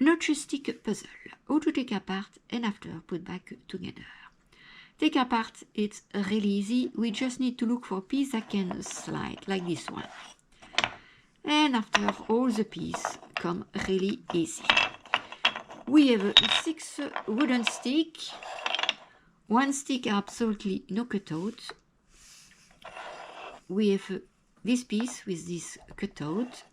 Notch stick puzzle. How to take apart and after put back together. Take apart, it's really easy. We just need to look for a piece that can slide, like this one. And after, all the pieces come really easy. We have 6 wooden sticks. 1 stick absolutely no cutout. We have this piece with this cutout.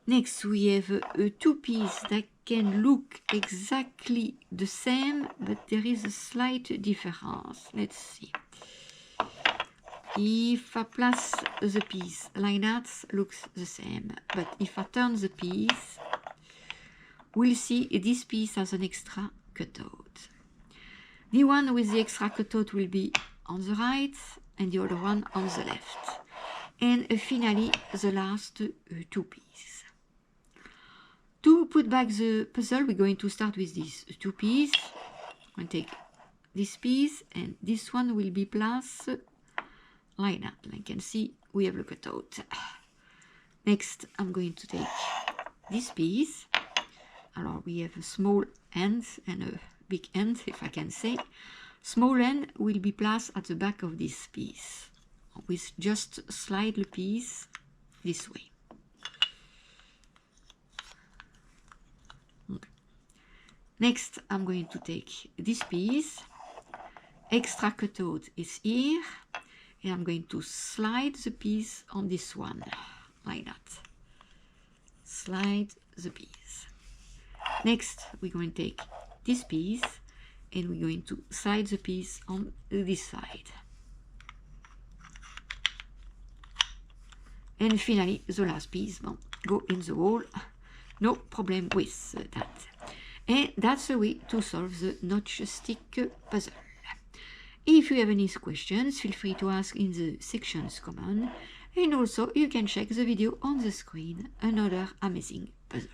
Next, we have 2 pieces that can look exactly the same, but there is a slight difference. Let's see. If I place the piece like that, looks the same. But if I turn the piece, we'll see this piece has an extra cutout. The one with the extra cutout will be on the right and the other one on the left. And finally, the last 2 pieces. To put back the puzzle, we're going to start with these 2 pieces. I'm going to take this piece and this one will be placed like that. Like you can see, we have a cutout. Next, I'm going to take this piece. Alors, we have a small end and a big end, if I can say. Small end will be placed at the back of this piece. With just slide the piece this way. Okay. Next, I'm going to take this piece. Extra cutout is here. And I'm going to slide the piece on this one, like that. Slide the piece. Next, we're going to take this piece and we're going to slide the piece on this side. And finally, the last piece go in the hole. No problem with that. And that's the way to solve the notch stick puzzle. If you have any questions, feel free to ask in the sections comment. And also, you can check the video on the screen, another amazing puzzle.